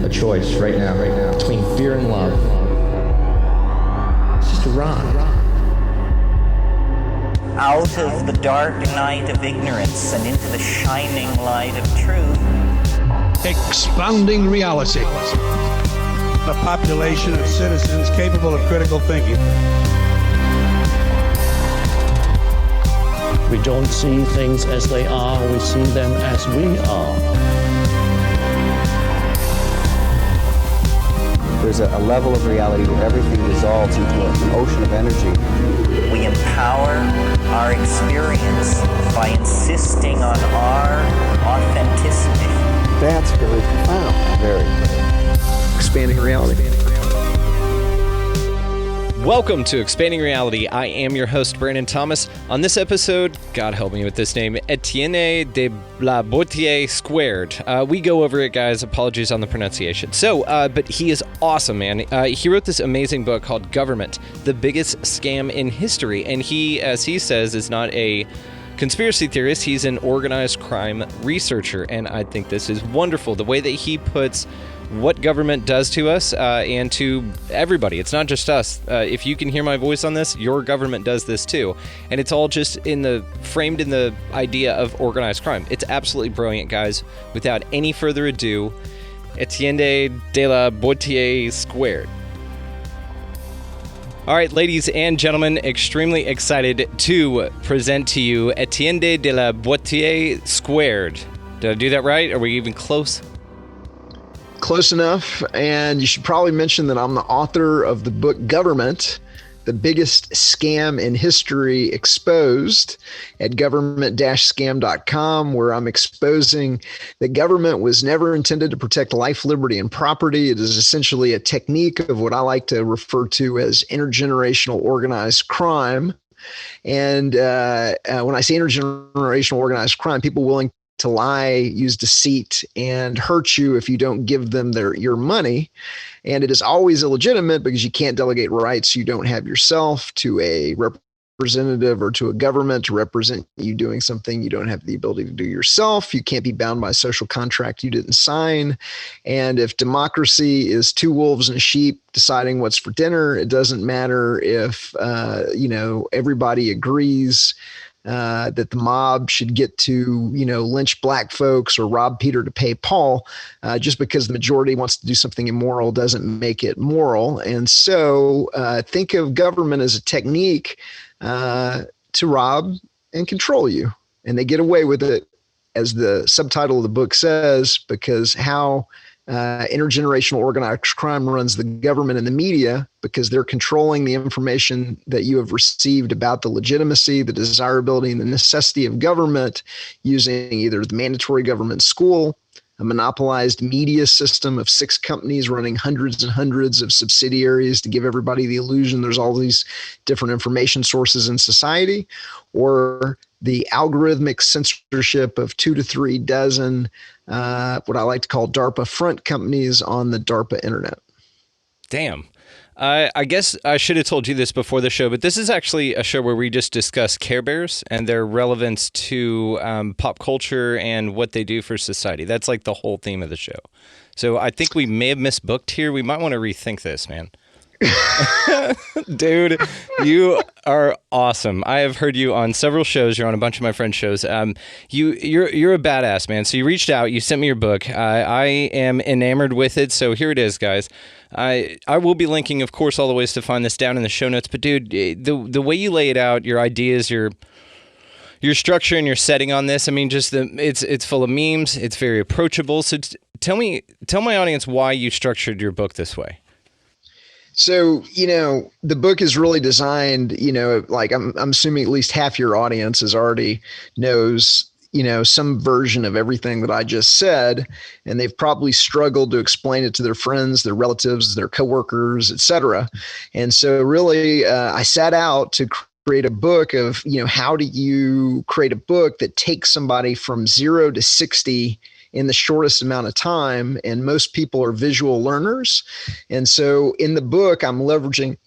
a choice right now, between fear and love. It's just a ride. Out of the dark night of ignorance and into the shining light of truth. Expounding reality. A population of citizens capable of critical thinking. We don't see things as they are, we see them as we are. There's a level of reality where everything dissolves into an ocean of energy. We empower our experience by insisting on our authenticity. That's very profound. Very. Expanding reality. Welcome to Expanding Reality. I am your host, Brandon Thomas. On this episode, God help me with this name, Etienne de la Boetie squared. We go over it, guys. Apologies on the pronunciation. But he is awesome, man. He wrote this amazing book called Government, the Biggest Scam in History. And he, as he says, is not a conspiracy theorist. He's an organized crime researcher. And I think this is wonderful. The way that he puts what government does to us and to everybody. It's not just us. If you can hear my voice on this, your government does this too. And it's all just framed in the idea of organized crime. It's absolutely brilliant, guys. Without any further ado, Etienne de la Boetie squared. All right, ladies and gentlemen, extremely excited to present to you Etienne de la Boetie squared. Did I do that right? Are we even close? Close enough, and you should probably mention that I'm the author of the book Government, the Biggest Scam in History Exposed at government-scam.com, where I'm exposing that government was never intended to protect life, liberty, and property. It is essentially a technique of what I like to refer to as intergenerational organized crime. And when I say intergenerational organized crime, people willing to lie, use deceit, and hurt you if you don't give them your money. And it is always illegitimate because you can't delegate rights you don't have yourself to a representative or to a government to represent you doing something you don't have the ability to do yourself. You can't be bound by a social contract you didn't sign. And if democracy is two wolves and a sheep deciding what's for dinner, it doesn't matter if everybody agrees that the mob should get to, lynch black folks or rob Peter to pay Paul. Just because the majority wants to do something immoral doesn't make it moral. And so think of government as a technique to rob and control you. And they get away with it, as the subtitle of the book says, because how intergenerational organized crime runs the government and the media, because they're controlling the information that you have received about the legitimacy, the desirability, and the necessity of government using either the mandatory government school, a monopolized media system of 6 companies running hundreds and hundreds of subsidiaries to give everybody the illusion there's all these different information sources in society, or the algorithmic censorship of 2 to 3 dozen what I like to call DARPA front companies on the DARPA internet. Damn. I guess I should have told you this before the show, but this is actually a show where we just discuss Care Bears and their relevance to pop culture and what they do for society. That's like the whole theme of the show. So I think we may have misbooked here. We might want to rethink this, man. Dude, you are awesome. I have heard you on several shows. You're on a bunch of my friends' shows. You're a badass, man. So you reached out. You sent me your book. I am enamored with it. So here it is, guys. I will be linking, of course, all the ways to find this down in the show notes. But dude, the way you lay it out, your ideas, your structure and your setting on this, I mean, just it's full of memes. It's very approachable. So tell my audience why you structured your book this way. So, the book is really designed, like I'm assuming at least half your audience already knows, some version of everything that I just said, and they've probably struggled to explain it to their friends, their relatives, their coworkers, et cetera. And so really, I set out to create a book of, how do you create a book that takes somebody from 0 to 60 in the shortest amount of time. And most people are visual learners. And so in the book, I'm leveraging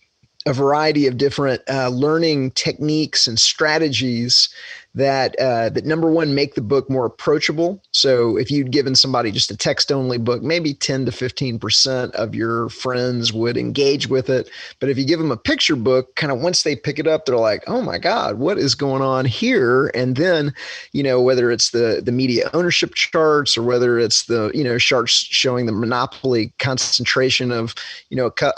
a variety of different learning techniques and strategies that number one, make the book more approachable. So if you'd given somebody just a text only book, maybe 10 to 15% of your friends would engage with it. But if you give them a picture book, kind of once they pick it up, they're like, oh my God, what is going on here? And then, whether it's the media ownership charts or whether it's the, charts showing the monopoly concentration of,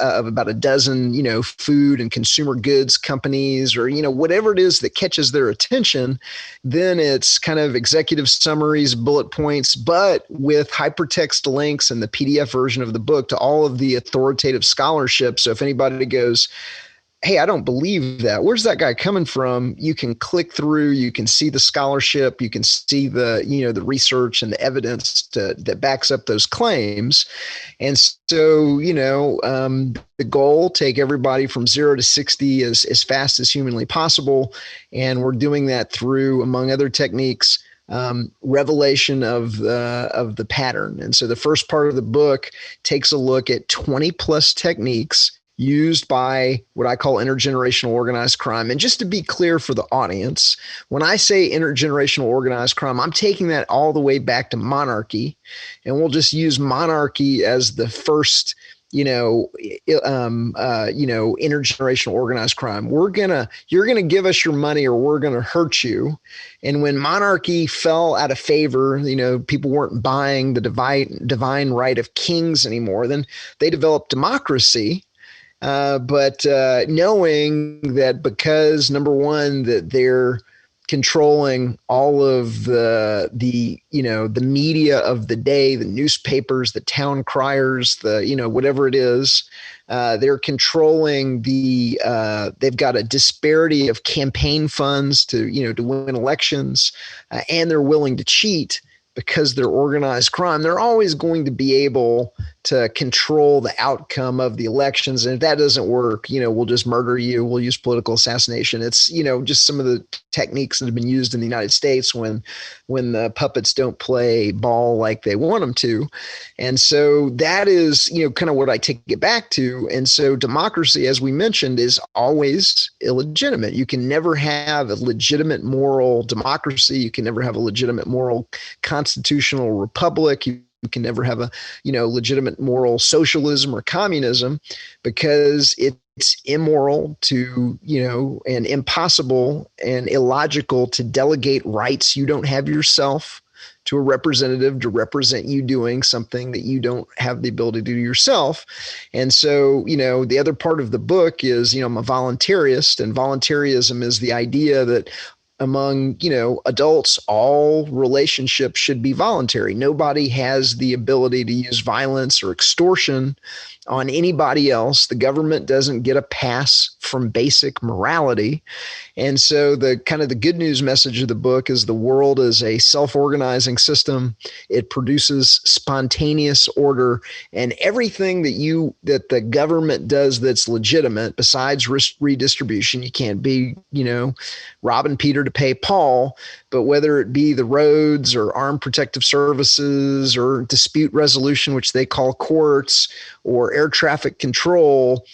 of about a dozen, food and consumer goods companies, or, whatever it is that catches their attention, then it's kind of executive summaries, bullet points, but with hypertext links and the PDF version of the book to all of the authoritative scholarship. So if anybody goes, hey, I don't believe that, where's that guy coming from? You can click through, you can see the scholarship, you can see the, the research and the evidence that backs up those claims. And so, the goal, take everybody from 0 to 60 as fast as humanly possible. And we're doing that through, among other techniques, revelation of the pattern. And so the first part of the book takes a look at 20 plus techniques used by what I call intergenerational organized crime. And just to be clear for the audience, when I say intergenerational organized crime, I'm taking that all the way back to monarchy, and we'll just use monarchy as the first intergenerational organized crime. You're gonna give us your money or we're gonna hurt you. And when monarchy fell out of favor, people weren't buying the divine right of kings anymore, then they developed democracy. But knowing that because, number one, that they're controlling all of the media of the day, the newspapers, the town criers, whatever it is, they're controlling they've got a disparity of campaign funds to win elections, and they're willing to cheat because they're organized crime. They're always going to be able to control the outcome of the elections. And if that doesn't work, we'll just murder you. We'll use political assassination. It's, just some of the techniques that have been used in the United States when the puppets don't play ball like they want them to. And so that is, kind of what I take it back to. And so democracy, as we mentioned, is always illegitimate. You can never have a legitimate moral democracy. You can never have a legitimate moral constitutional republic. You can never have a, legitimate moral socialism or communism, because it's immoral to, and impossible and illogical to delegate rights you don't have yourself to a representative to represent you doing something that you don't have the ability to do yourself. And so, the other part of the book is, I'm a voluntarist, and voluntarism is the idea that among, adults, all relationships should be voluntary. Nobody has the ability to use violence or extortion on anybody else. The government doesn't get a pass from basic morality. And so the kind of the good news message of the book is the world is a self-organizing system. It produces spontaneous order, and everything that the government does that's legitimate, besides risk redistribution, you can't be, robbing Peter to pay Paul, but whether it be the roads or armed protective services or dispute resolution, which they call courts, or air traffic control,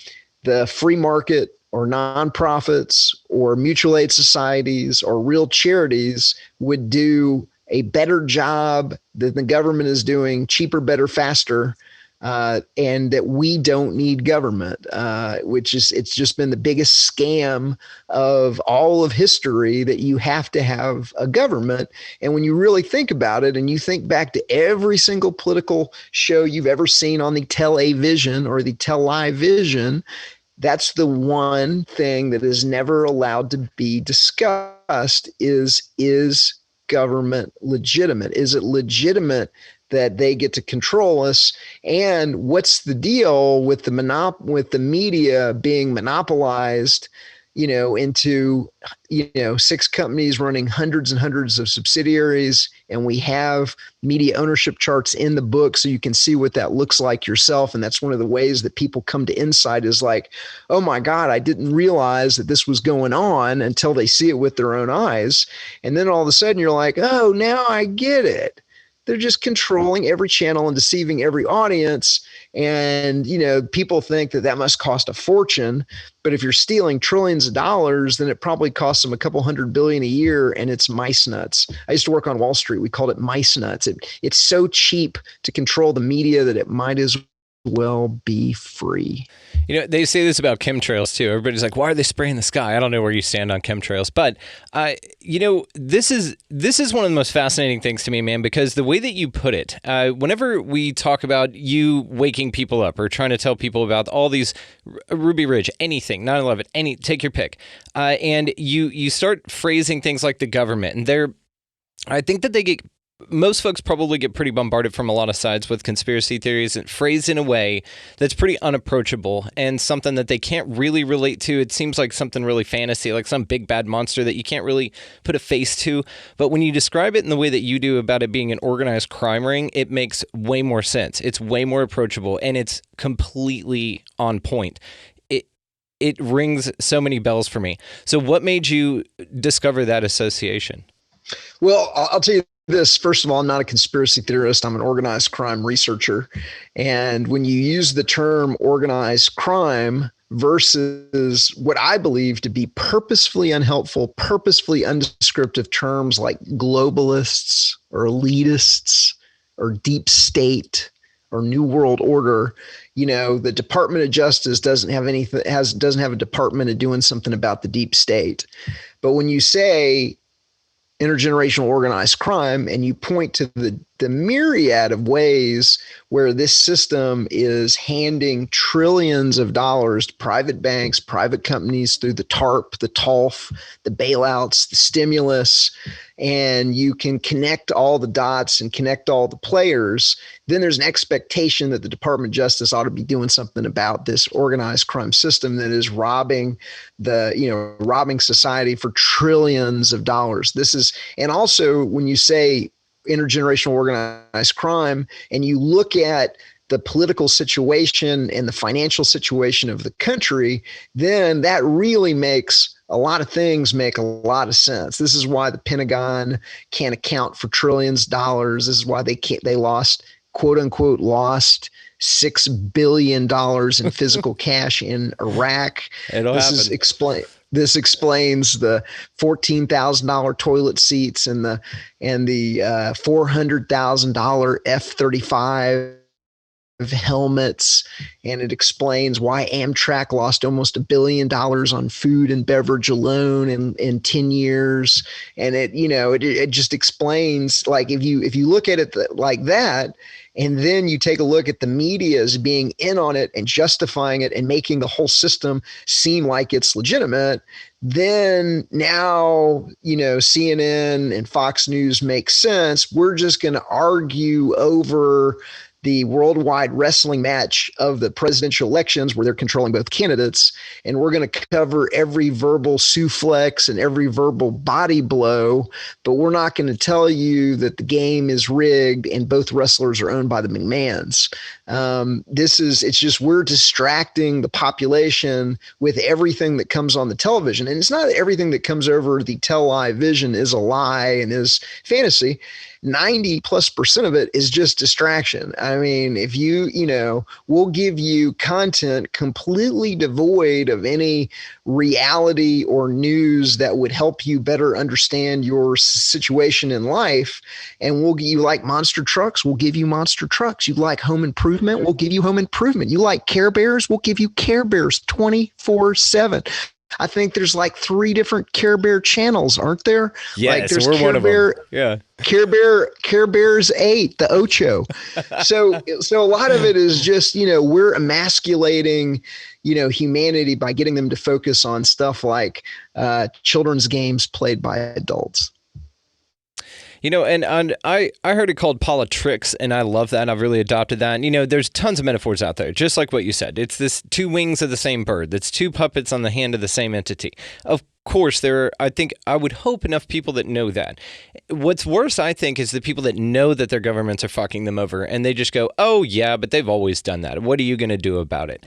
the free market or nonprofits or mutual aid societies or real charities would do a better job than the government is doing, cheaper, better, faster, and that we don't need government, it's just been the biggest scam of all of history, that you have to have a government. And when you really think about it, and you think back to every single political show you've ever seen on the television or the television, that's the one thing that is never allowed to be discussed is government legitimate? Is it legitimate that they get to control us? And what's the deal with the media being monopolized, into, 6 companies running hundreds and hundreds of subsidiaries. And we have media ownership charts in the book, so you can see what that looks like yourself. And that's one of the ways that people come to insight, is like, oh my God, I didn't realize that this was going on, until they see it with their own eyes. And then all of a sudden you're like, oh, now I get it. They're just controlling every channel and deceiving every audience. And, people think that must cost a fortune. But if you're stealing trillions of dollars, then it probably costs them a couple $100 billion a year, and it's mice nuts. I used to work on Wall Street. We called it mice nuts. It's so cheap to control the media that it might as well be free. They say this about chemtrails too. Everybody's like, why are they spraying the sky? I don't know where you stand on chemtrails, but this is one of the most fascinating things to me, man, because the way that you put it, whenever we talk about you waking people up or trying to tell people about all these Ruby Ridge, anything, 9/11, take your pick, and you start phrasing things like the government, and I think that most folks probably get pretty bombarded from a lot of sides with conspiracy theories and phrased in a way that's pretty unapproachable and something that they can't really relate to. It seems like something really fantasy, like some big bad monster that you can't really put a face to. But when you describe it in the way that you do about it being an organized crime ring, it makes way more sense. It's way more approachable, and it's completely on point. It rings so many bells for me. So what made you discover that association? Well, I'll tell you this. First of all, I'm not a conspiracy theorist. I'm an organized crime researcher. And when you use the term organized crime versus what I believe to be purposefully unhelpful, purposefully undescriptive terms like globalists or elitists or deep state or New World Order, the Department of Justice doesn't have a department of doing something about the deep state. But when you say intergenerational organized crime, and you point to the myriad of ways where this system is handing trillions of dollars to private banks, private companies through the TARP, the TALF, the bailouts, the stimulus, and you can connect all the dots and connect all the players, then there's an expectation that the Department of Justice ought to be doing something about this organized crime system that is robbing society for trillions of dollars. And also when you say intergenerational organized crime and you look at the political situation and the financial situation of the country, then that really makes a lot of things make a lot of sense. This is why the Pentagon can't account for trillions of dollars. This is why they lost, quote unquote, $6 billion in physical cash in Iraq. This explains the $14,000 toilet seats and the $400,000 F-35 helmets, and it explains why Amtrak lost almost $1 billion on food and beverage alone in 10 years. And it just explains, like, if you look at it like that, and then you take a look at the media as being in on it and justifying it and making the whole system seem like it's legitimate, then now, CNN and Fox News make sense. We're just going to argue over the worldwide wrestling match of the presidential elections where they're controlling both candidates. And we're going to cover every verbal suplex and every verbal body blow, but we're not going to tell you that the game is rigged and both wrestlers are owned by the McMahons. It's just, we're distracting the population with everything that comes on the television. And it's not that everything that comes over the television is a lie and is fantasy. 90+% of it is just distraction. I mean, if we'll give you content completely devoid of any reality or news that would help you better understand your situation in life. And you like monster trucks, we'll give you monster trucks. You like home improvement, we'll give you home improvement. You like Care Bears, we'll give you Care Bears 24/7. I think there's like 3 different Care Bear channels, aren't there? Yes, like there's we're Care one of Bear, them. Yeah. Care Bears 8, the Ocho. So a lot of it is just, we're emasculating, humanity by getting them to focus on stuff like children's games played by adults. And I heard it called politricks, and I love that. And I've really adopted that. And, there's tons of metaphors out there, just like what you said. It's this 2 wings of the same bird. That's 2 puppets on the hand of the same entity. Of course, I would hope enough people that know that. What's worse, I think, is the people that know that their governments are fucking them over, and they just go, oh, yeah, but they've always done that. What are you going to do about it?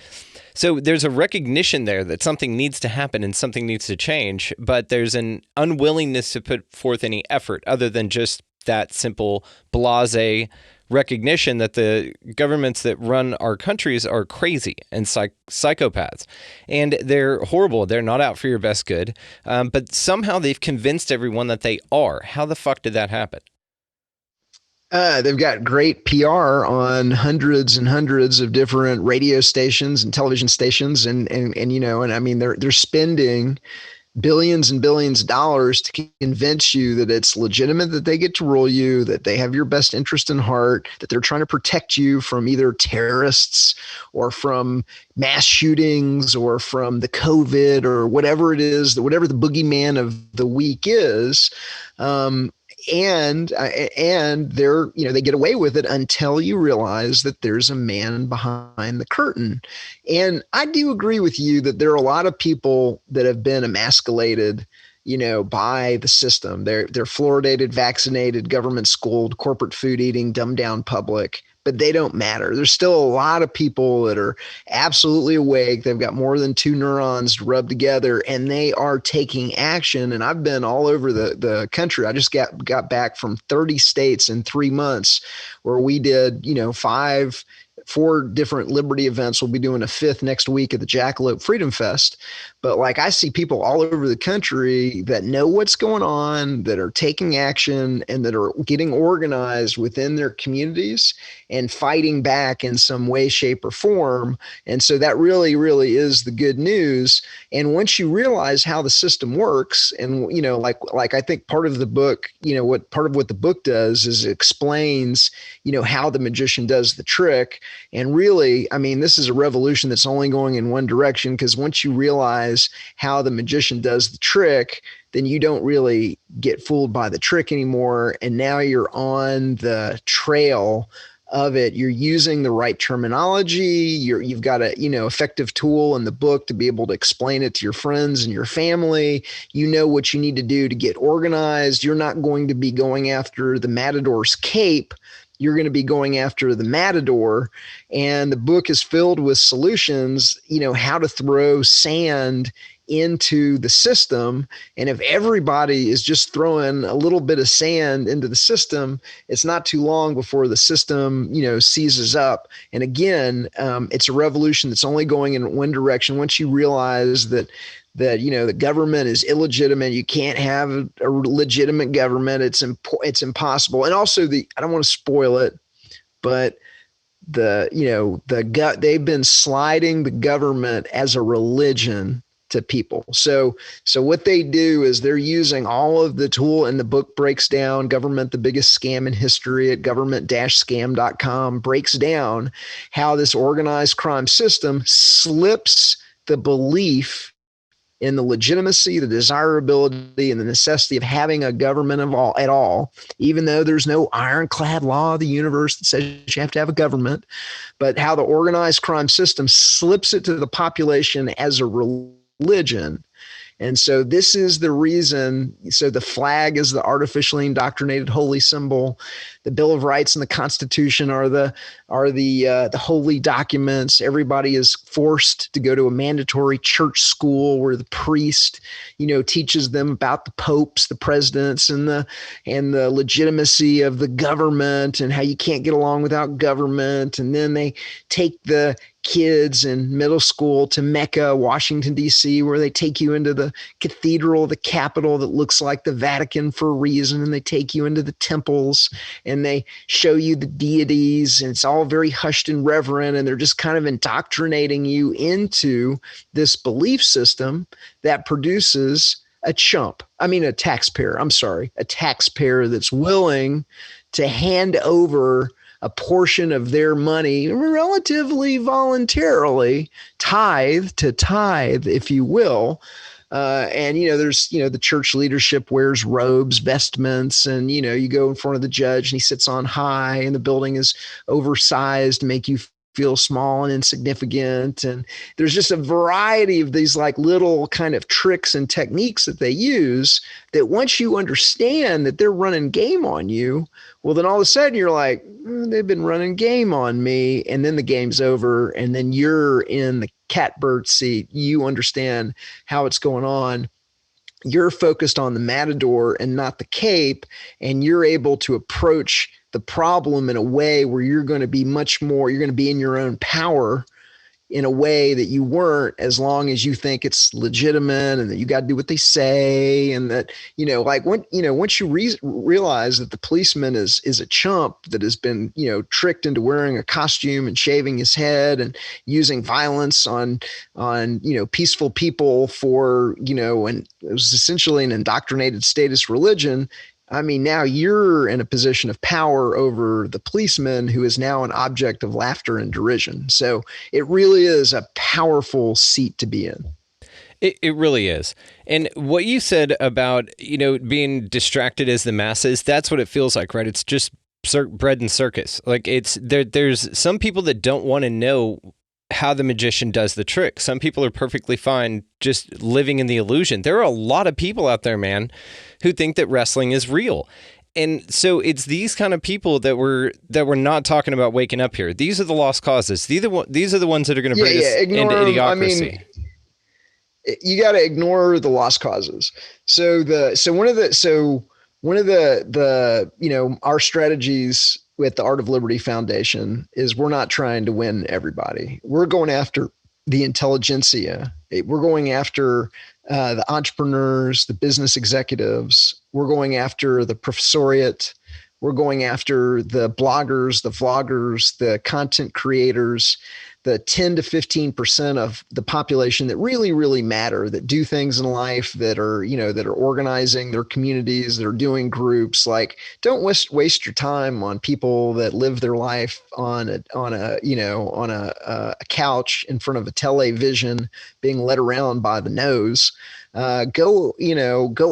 So there's a recognition there that something needs to happen and something needs to change, but there's an unwillingness to put forth any effort other than just that simple blase recognition that the governments that run our countries are crazy and psychopaths, and they're horrible. They're not out for your best good, but somehow they've convinced everyone that they are. How the fuck did that happen? They've got great PR on hundreds and hundreds of different radio stations and television stations, and I mean they're spending billions and billions of dollars to convince you that it's legitimate, that they get to rule you, that they have your best interest in heart, that they're trying to protect you from either terrorists or from mass shootings or from the COVID or whatever it is, whatever the boogeyman of the week is. And they're, they get away with it until you realize that there's a man behind the curtain. And I do agree with you that there are a lot of people that have been emasculated, by the system. They're fluoridated, vaccinated, government schooled, corporate food eating, dumbed down public, but they don't matter. There's still a lot of people that are absolutely awake. They've got more than two neurons to rub together, and they are taking action. And I've been all over the country. I just got back from 30 states in 3 months where we did, 4 different liberty events. We'll be doing a 5th next week at the Jackalope Freedom Fest. But I see people all over the country that know what's going on, that are taking action, and that are getting organized within their communities and fighting back in some way, shape, or form. And so that really, really is the good news. And once you realize how the system works, and like I think part of the book, what the book does is it explains, how the magician does the trick. And really, I mean, this is a revolution that's only going in one direction, because once you realize how the magician does the trick, then you don't really get fooled by the trick anymore. And now you're on the trail of it. You're using the right terminology. You've got a, effective tool in the book to be able to explain it to your friends and your family. You know what you need to do to get organized. You're not going to be going after the matador's cape. You're going to be going after the matador. And the book is filled with solutions, how to throw sand into the system. And if everybody is just throwing a little bit of sand into the system, it's not too long before the system, seizes up. And again, it's a revolution that's only going in one direction. Once you realize that the government is illegitimate, you can't have a legitimate government. It's impossible. And also I don't want to spoil it, but they've been sliding the government as a religion to people. So what they do is they're using all of the tool, and the book breaks down Government, the Biggest Scam in History at government-scam.com, breaks down how this organized crime system slips the belief in the legitimacy, the desirability, and the necessity of having a government at all, even though there's no ironclad law of the universe that says you have to have a government, but how the organized crime system slips it to the population as a religion. And so this is the reason. So the flag is the artificially indoctrinated holy symbol. The Bill of Rights and the Constitution are the holy documents. Everybody is forced to go to a mandatory church school where the priest, teaches them about the popes, the presidents, and the legitimacy of the government, and how you can't get along without government. And then they take the kids in middle school to Mecca, Washington, D.C., where they take you into the cathedral, the Capitol that looks like the Vatican for a reason. And they take you into the temples and they show you the deities, and it's all very hushed and reverent. And they're just kind of indoctrinating you into this belief system that produces a taxpayer that's willing to hand over a portion of their money relatively voluntarily, tithe, if you will. There's, the church leadership wears robes, vestments, and, you go in front of the judge and he sits on high, and the building is oversized to make you feel small and insignificant. And there's just a variety of these little kind of tricks and techniques that they use, that once you understand that they're running game on you, well, then all of a sudden you're like, they've been running game on me. And then the game's over. And then you're in the catbird seat. You understand how it's going on. you're focused on the matador and not the cape, and you're able to approach the problem in a way where you're going to be in your own power in a way that you weren't, as long as you think it's legitimate and that you got to do what they say. And that, once you realize that the policeman is a chump that has been, tricked into wearing a costume and shaving his head and using violence on peaceful people for, and it was essentially an indoctrinated statist religion. I mean, now you're in a position of power over the policeman, who is now an object of laughter and derision. So it really is a powerful seat to be in. It really is. And what you said about, being distracted as the masses, that's what it feels like, right? It's just bread and circus. Like there's some people that don't want to know how the magician does the trick. Some people are perfectly fine just living in the illusion. There are a lot of people out there, man, who think that wrestling is real. And so it's these kind of people that we're not talking about waking up here. These are the lost causes. These are the ones that are going to bring us into idiocracy. I mean, you got to ignore the lost causes. So one of the our strategies with the Art of Liberty Foundation is we're not trying to win everybody. We're going after the intelligentsia. We're going after the entrepreneurs, the business executives. We're going after the professoriate. We're going after the bloggers, the vloggers, the content creators, the 10 to 15% of the population that really, really matter, that do things in life, that are, that are organizing their communities, that are doing groups. Like, don't waste your time on people that live their life on a couch in front of a television, being led around by the nose. Go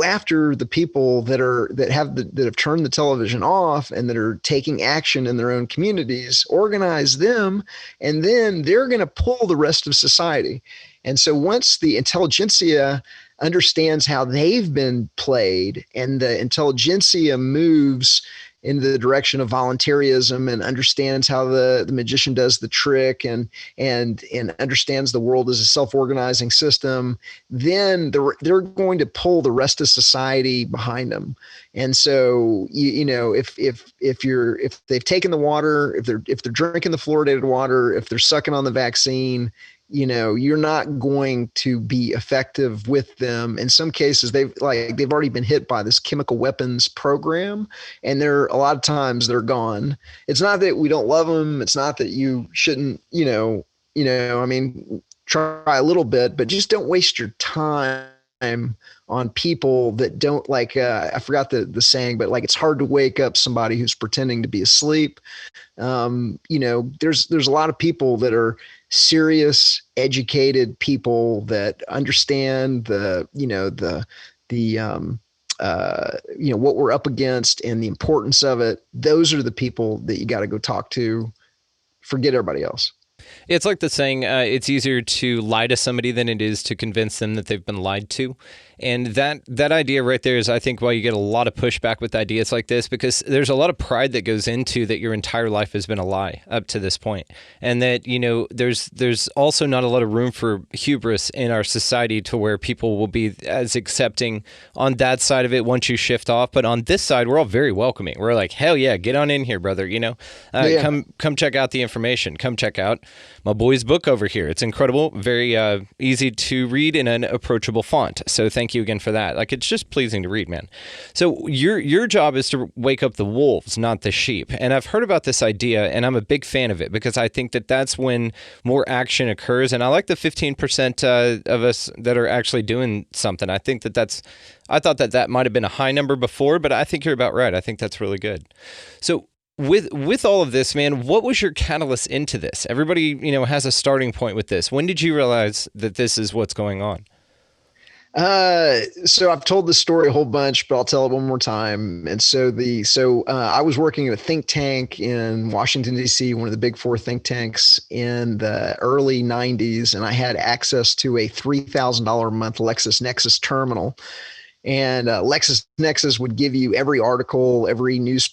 after the people that have turned the television off and that are taking action in their own communities. Organize them, and then they're going to pull the rest of society. And so once the intelligentsia understands how they've been played, and the intelligentsia moves in the direction of voluntarism and understands how the magician does the trick and understands the world as a self-organizing system, then they're going to pull the rest of society behind them. And so, if they've taken the water, if they're drinking the fluoridated water, if they're sucking on the vaccine, you're not going to be effective with them. In some cases, they've already been hit by this chemical weapons program, and a lot of times they're gone. It's not that we don't love them. It's not that you shouldn't, try a little bit, but just don't waste your time on people that don't I forgot the saying, but it's hard to wake up somebody who's pretending to be asleep. There's a lot of people that are serious, educated people that understand what we're up against and the importance of it. Those are the people that you got to go talk to. Forget everybody else. It's like the saying, it's easier to lie to somebody than it is to convince them that they've been lied to. And that idea right there is, I think, why you get a lot of pushback with ideas like this, because there's a lot of pride that goes into that your entire life has been a lie up to this point. And that, there's also not a lot of room for hubris in our society to where people will be as accepting on that side of it once you shift off. But on this side, we're all very welcoming. We're like, hell yeah, get on in here, brother. Come check out the information. Come check out my boy's book over here. It's incredible. Very easy to read in an approachable font. So thank you again for that. It's just pleasing to read, man. So your job is to wake up the wolves, not the sheep. And I've heard about this idea, and I'm a big fan of it, because I think that that's when more action occurs. And I like the 15% of us that are actually doing something. I think I thought that might have been a high number before, but I think you're about right. I think that's really good. So with all of this, man, what was your catalyst into this? Everybody, has a starting point with this. When did you realize that this is what's going on? So I've told this story a whole bunch, but I'll tell it one more time. And so I was working at a think tank in Washington, D.C., one of the big four think tanks in the early 90s. And I had access to a $3,000 a month LexisNexis terminal. And LexisNexis would give you every article, every news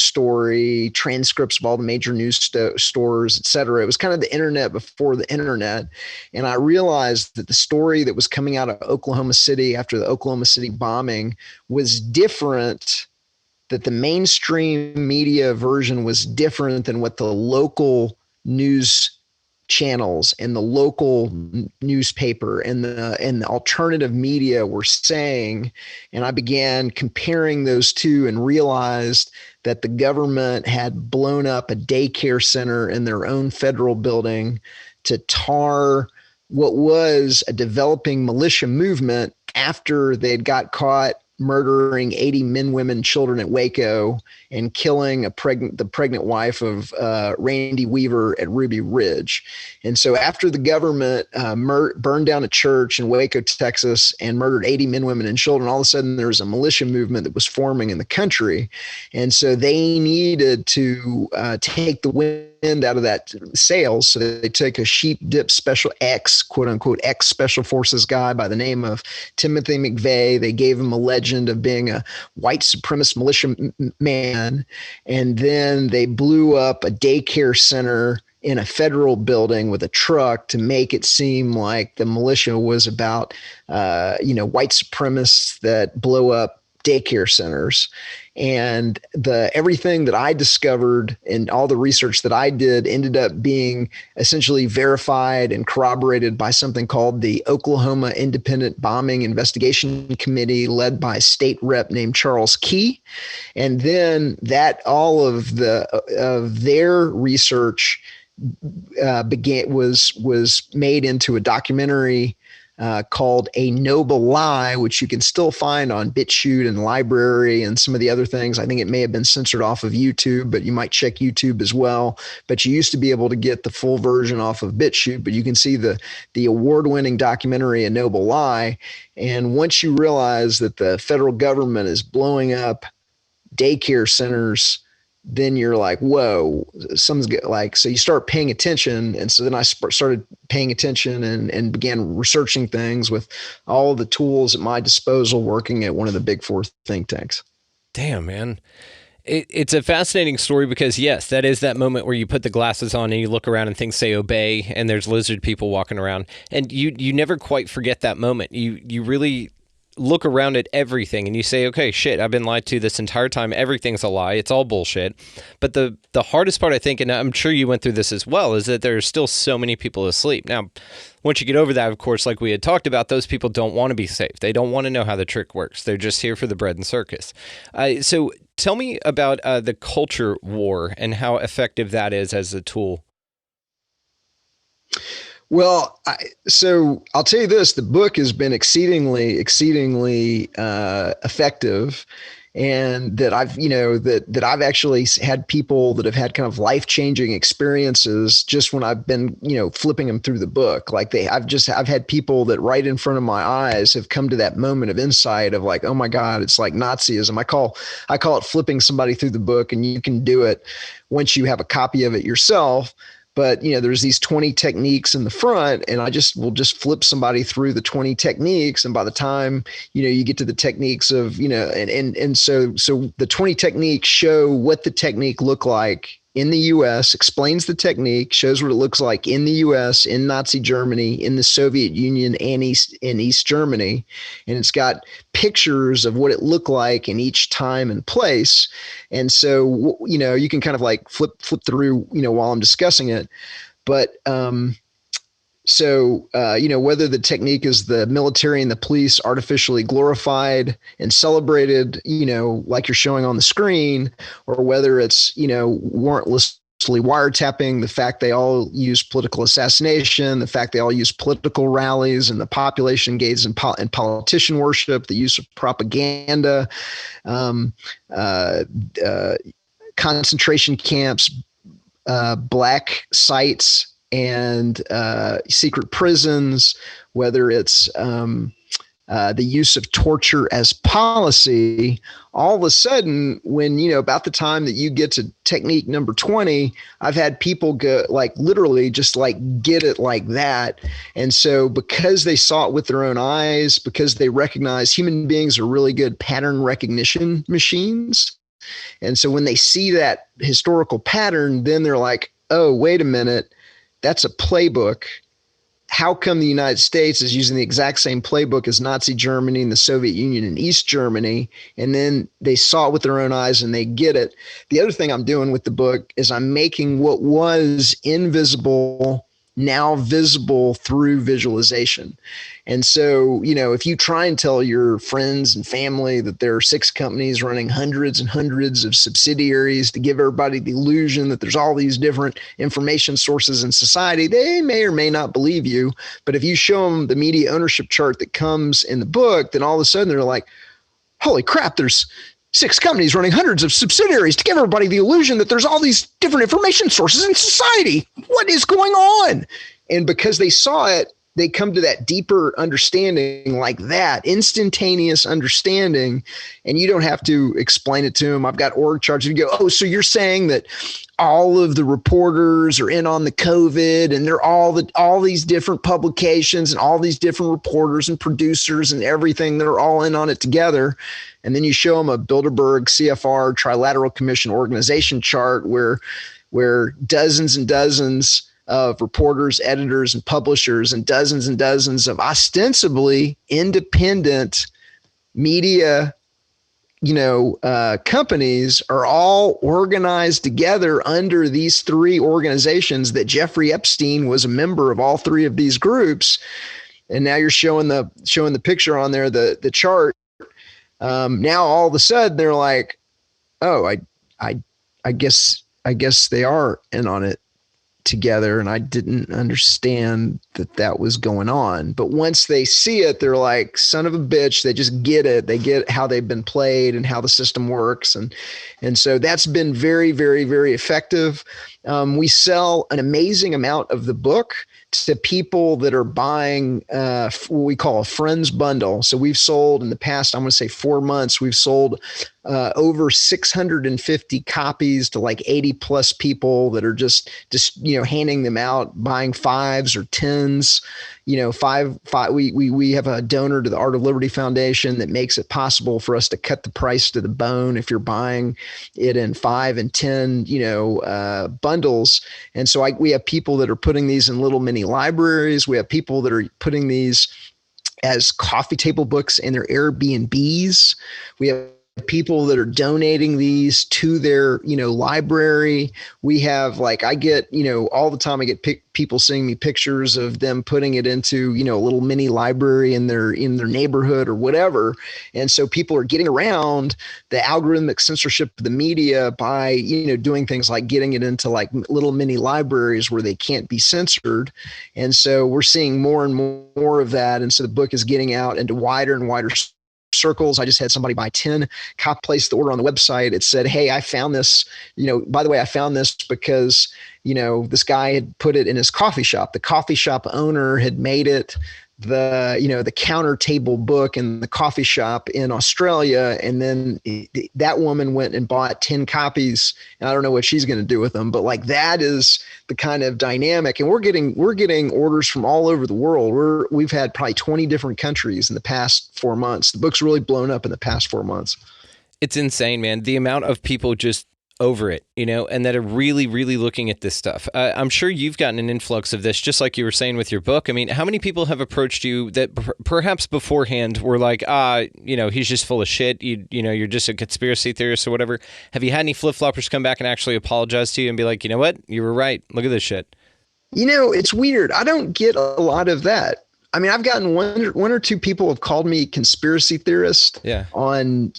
story, transcripts of all the major news stores, et cetera. It was kind of the internet before the internet. And I realized that the story that was coming out of Oklahoma City after the Oklahoma City bombing was different, that the mainstream media version was different than what the local news channels and the local newspaper and the alternative media were saying. And I began comparing those two and realized that the government had blown up a daycare center in their own federal building to tar what was a developing militia movement after they'd got caught murdering 80 men, women, children at Waco and killing the pregnant wife of Randy Weaver at Ruby Ridge. And so after the government burned down a church in Waco, Texas, and murdered 80 men, women, and children, all of a sudden there was a militia movement that was forming in the country. And so they needed to take the wind out of that sails. So they took a sheep dip special X, quote unquote, X special forces guy by the name of Timothy McVeigh. They gave him a legend of being a white supremacist militia man. And then they blew up a daycare center in a federal building with a truck to make it seem like the militia was about, white supremacists that blow up daycare centers. And everything that I discovered and all the research that I did ended up being essentially verified and corroborated by something called the Oklahoma Independent Bombing Investigation Committee, led by a state rep named Charles Key. And then all of their research was made into a documentary called A Noble Lie, which you can still find on BitChute and Library and some of the other things. I think it may have been censored off of YouTube, but you might check YouTube as well. But you used to be able to get the full version off of BitChute, but you can see the award-winning documentary, A Noble Lie. And once you realize that the federal government is blowing up daycare centers, then you're like, whoa, something's good. So you start paying attention. And so then I started paying attention and began researching things with all the tools at my disposal, working at one of the big four think tanks. Damn, man. It's a fascinating story because, yes, that is that moment where you put the glasses on and you look around and things say obey and there's lizard people walking around. And you never quite forget that moment. You really look around at everything and you say, okay, shit, I've been lied to this entire time. Everything's a lie. It's all bullshit. But the hardest part, I think, and I'm sure you went through this as well, is that there are still so many people asleep. Now, once you get over that, of course, like we had talked about, those people don't want to be safe. They don't want to know how the trick works. They're just here for the bread and circus. So tell me about the culture war and how effective that is as a tool. Well, so I'll tell you this, the book has been exceedingly effective, and that I've actually had people that have had kind of life-changing experiences just when I've been, flipping them through the book. Like I've had people that right in front of my eyes have come to that moment of insight of like, oh my God, it's like Nazism. I call it flipping somebody through the book, and you can do it once you have a copy of it yourself. But, there's these 20 techniques in the front, and will just flip somebody through the 20 techniques. And by the time, you get to the techniques of, so the 20 techniques show what the technique looked like in the U.S., explains the technique, shows what it looks like in the U.S., in Nazi Germany, in the Soviet Union, and East Germany. And it's got pictures of what it looked like in each time and place. And so, you can kind of like flip through, while I'm discussing it. But whether the technique is the military and the police artificially glorified and celebrated, like you're showing on the screen, or whether it's, warrantlessly wiretapping, the fact they all use political assassination, the fact they all use political rallies, and the population engaged in politician worship, the use of propaganda, concentration camps, black sites, and secret prisons, whether it's the use of torture as policy, all of a sudden, when, about the time that you get to technique number 20, I've had people go like literally just like get it like that. And so because they saw it with their own eyes, because they recognize human beings are really good pattern recognition machines. And so when they see that historical pattern, then they're like, oh, wait a minute, that's a playbook. How come the United States is using the exact same playbook as Nazi Germany and the Soviet Union and East Germany? And then they saw it with their own eyes and they get it. The other thing I'm doing with the book is I'm making what was invisible now visible through visualization. And so, if you try and tell your friends and family that there are 6 companies running hundreds and hundreds of subsidiaries to give everybody the illusion that there's all these different information sources in society, they may or may not believe you. But if you show them the media ownership chart that comes in the book, then all of a sudden they're like, holy crap, there's 6 companies running hundreds of subsidiaries to give everybody the illusion that there's all these different information sources in society. What is going on? And because they saw it, they come to that deeper understanding like that, instantaneous understanding, and you don't have to explain it to them. I've got org charts. You go, oh, so you're saying that all of the reporters are in on the COVID and they're all these different publications and all these different reporters and producers and everything that are all in on it together. And then you show them a Bilderberg CFR Trilateral Commission organization chart where dozens and dozens of reporters, editors, and publishers, and dozens of ostensibly independent media, companies are all organized together under these 3 organizations that Jeffrey Epstein was a member of all 3 of these groups. And now you're showing the picture on there, the chart. Now all of a sudden they're like, oh, I guess they are in on it together, and I didn't understand that was going on. But once they see it, they're like, son of a bitch, they just get it. They get how they've been played and how the system works. And so that's been very, very, very effective. We sell an amazing amount of the book to people that are buying what we call a friends bundle. So we've sold in the past, I'm going to say 4 months, we've sold over 650 copies to like 80 plus people that are just handing them out, buying 5s or 10s. We have a donor to the Art of Liberty Foundation that makes it possible for us to cut the price to the bone if you're buying it in 5 and 10 bundles. And so we have people that are putting these in little mini libraries. We have people that are putting these as coffee table books in their Airbnbs. We have people that are donating these to their, library. We have I get, all the time I get people sending me pictures of them putting it into, a little mini library in their neighborhood or whatever. And so people are getting around the algorithmic censorship of the media by, doing things like getting it into like little mini libraries where they can't be censored. And so we're seeing more and more of that. And so the book is getting out into wider and wider circles. I just had somebody buy 10, place the order on the website. It said, hey, I found this, by the way, I found this because, this guy had put it in his coffee shop. The coffee shop owner had made it the counter table book in the coffee shop in Australia. And then that woman went and bought 10 copies. And I don't know what she's going to do with them, but that is the kind of dynamic. And we're getting orders from all over the world. We've had probably 20 different countries in the past 4 months. The book's really blown up in the past 4 months. It's insane, man. The amount of people just over it, and that are really, really looking at this stuff. I'm sure you've gotten an influx of this, just like you were saying with your book. I mean, how many people have approached you that perhaps beforehand were like, he's just full of shit. You're just a conspiracy theorist or whatever. Have you had any flip-floppers come back and actually apologize to you and be like, you know what? You were right. Look at this shit. It's weird. I don't get a lot of that. I mean, I've gotten one or two people have called me conspiracy theorist on,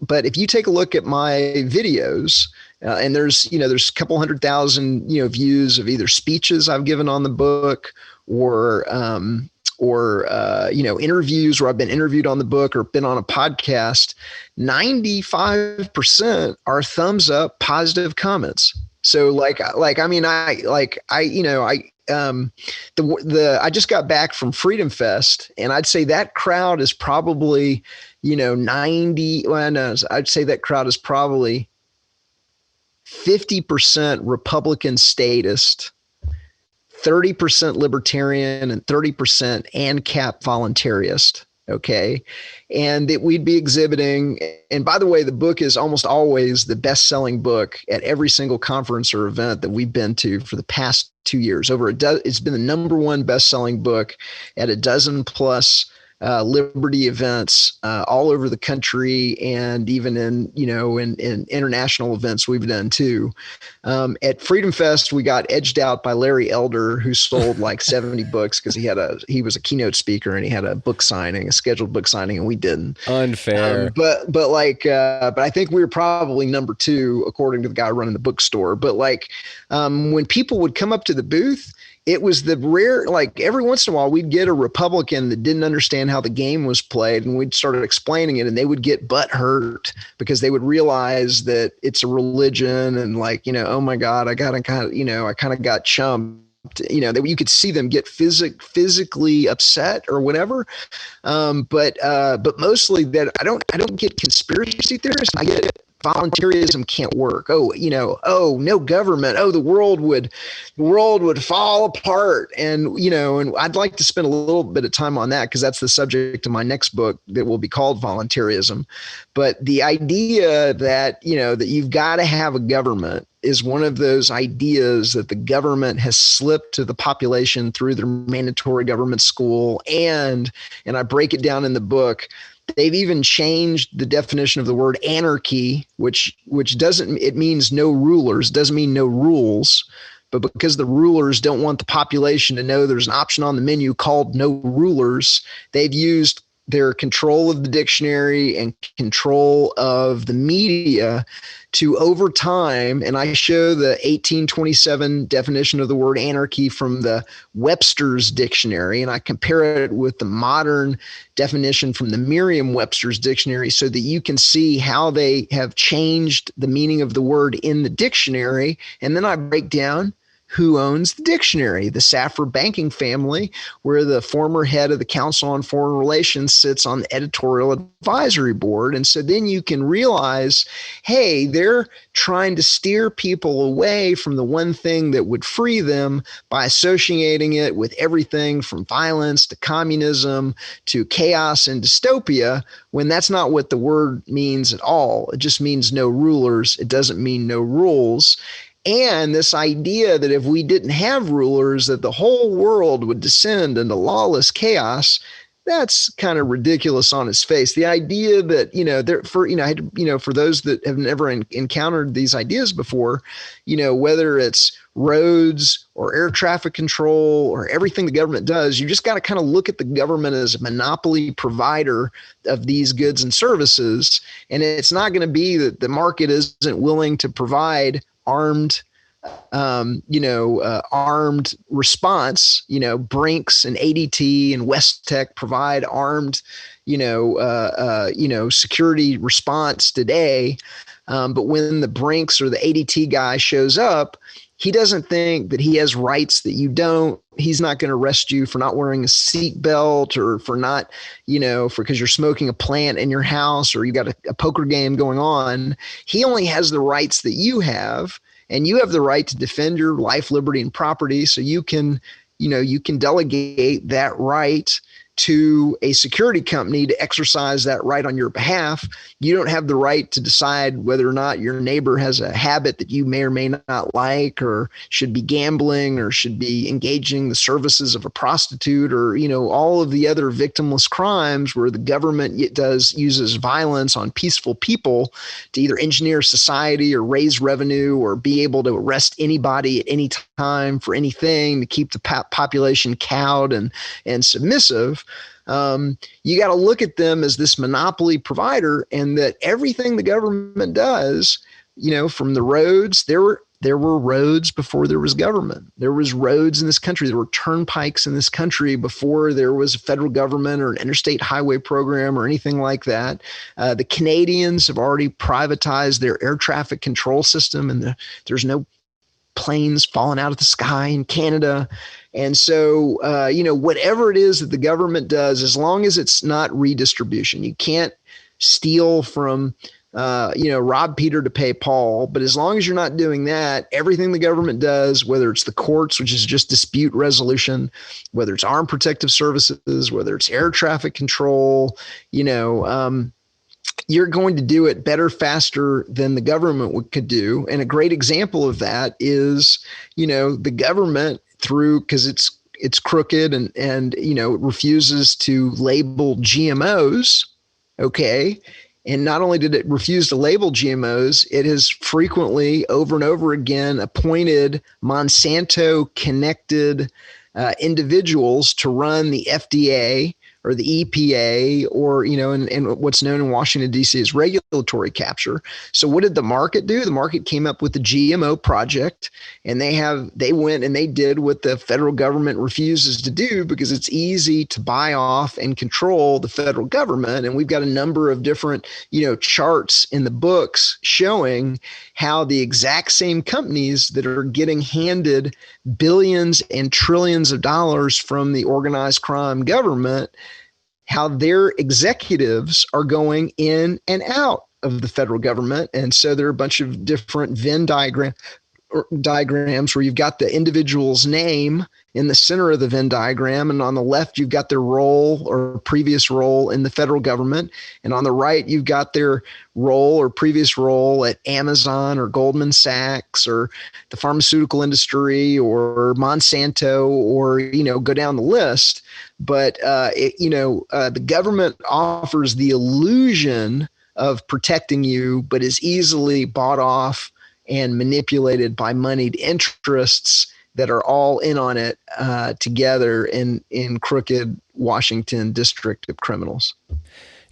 but if you take a look at my videos and there's a couple 100,000, views of either speeches I've given on the book or interviews where I've been interviewed on the book or been on a podcast, 95% are thumbs up, positive comments. So I just got back from Freedom Fest, and I'd say that crowd is probably, 90. Well, no, I'd say that crowd is probably 50% Republican statist, 30% libertarian, and 30% ANCAP voluntarist. Okay. And that we'd be exhibiting. And by the way, the book is almost always the best-selling book at every single conference or event that we've been to for the past 2 years. It's been the number one best-selling book at a dozen plus liberty events all over the country, and even in international events we've done too. At Freedom Fest, we got edged out by Larry Elder, who sold like 70 books because he was a keynote speaker and he had a scheduled book signing, and we didn't. Unfair. But I think we were probably number 2 according to the guy running the bookstore. But when people would come up to the booth, it was the rare, every once in a while we'd get a Republican that didn't understand how the game was played, and we'd start explaining it, and they would get butt hurt because they would realize that it's a religion, and oh my God, I kind of got chumped. That you could see them get physically upset or whatever. But mostly that I don't get conspiracy theorists. I get voluntarism can't work. Oh, no government. Oh, the world would fall apart. And I'd like to spend a little bit of time on that because that's the subject of my next book that will be called Voluntarism. But the idea that, that you've got to have a government is one of those ideas that the government has slipped to the population through their mandatory government school. And I break it down in the book. They've even changed the definition of the word anarchy, which it means no rulers, doesn't mean no rules. But because the rulers don't want the population to know there's an option on the menu called no rulers, they've used their control of the dictionary and control of the media to, over time, and I show the 1827 definition of the word anarchy from the Webster's dictionary, and I compare it with the modern definition from the Merriam-Webster's dictionary so that you can see how they have changed the meaning of the word in the dictionary. And then I break down who owns the dictionary, the Safra banking family, where the former head of the Council on Foreign Relations sits on the editorial advisory board. And so then you can realize, hey, they're trying to steer people away from the one thing that would free them by associating it with everything from violence to communism to chaos and dystopia, when that's not what the word means at all. It just means no rulers. It doesn't mean no rules. And this idea that if we didn't have rulers, that the whole world would descend into lawless chaos, that's kind of ridiculous on its face. The idea that, for those that have never encountered these ideas before, whether it's roads or air traffic control or everything the government does, you just got to kind of look at the government as a monopoly provider of these goods and services. And it's not going to be that the market isn't willing to provide armed response. Brinks and ADT and Westech provide armed, security response today. But when the Brinks or the ADT guy shows up, he doesn't think that he has rights that you don't. He's not going to arrest you for not wearing a seat belt or for not, because you're smoking a plant in your house or you got a poker game going on. He only has the rights that you have, and you have the right to defend your life, liberty, and property. So you can delegate that right to a security company to exercise that right on your behalf. You don't have the right to decide whether or not your neighbor has a habit that you may or may not like, or should be gambling, or should be engaging the services of a prostitute, or, all of the other victimless crimes where the government uses violence on peaceful people to either engineer society or raise revenue or be able to arrest anybody at any time for anything to keep the population cowed and submissive. You got to look at them as this monopoly provider, and that everything the government does, from the roads, there were roads before there was government. There was roads in this country. There were turnpikes in this country before there was a federal government or an interstate highway program or anything like that. The Canadians have already privatized their air traffic control system, and there's no planes falling out of the sky in Canada. And so, whatever it is that the government does, as long as it's not redistribution, you can't steal from, rob Peter to pay Paul. But as long as you're not doing that, everything the government does, whether it's the courts, which is just dispute resolution, whether it's armed protective services, whether it's air traffic control, you're going to do it better, faster than the government could do. And a great example of that is, the government because it's crooked and it refuses to label GMOs. Okay. And not only did it refuse to label GMOs, it has frequently over and over again appointed Monsanto connected individuals to run the FDA or the EPA or, and what's known in Washington, D.C. as regulatory capture. So what did the market do? The market came up with the GMO project, and they went and they did what the federal government refuses to do, because it's easy to buy off and control the federal government. And we've got a number of different, charts in the books showing how the exact same companies that are getting handed billions and trillions of dollars from the organized crime government, how their executives are going in and out of the federal government. And so there are a bunch of different Venn diagrams where you've got the individual's name in the center of the Venn diagram. And on the left, you've got their role or previous role in the federal government. And on the right, you've got their role or previous role at Amazon or Goldman Sachs or the pharmaceutical industry or Monsanto or, go down the list. But, the government offers the illusion of protecting you, but is easily bought off and manipulated by moneyed interests that are all in on it together in crooked Washington district of criminals.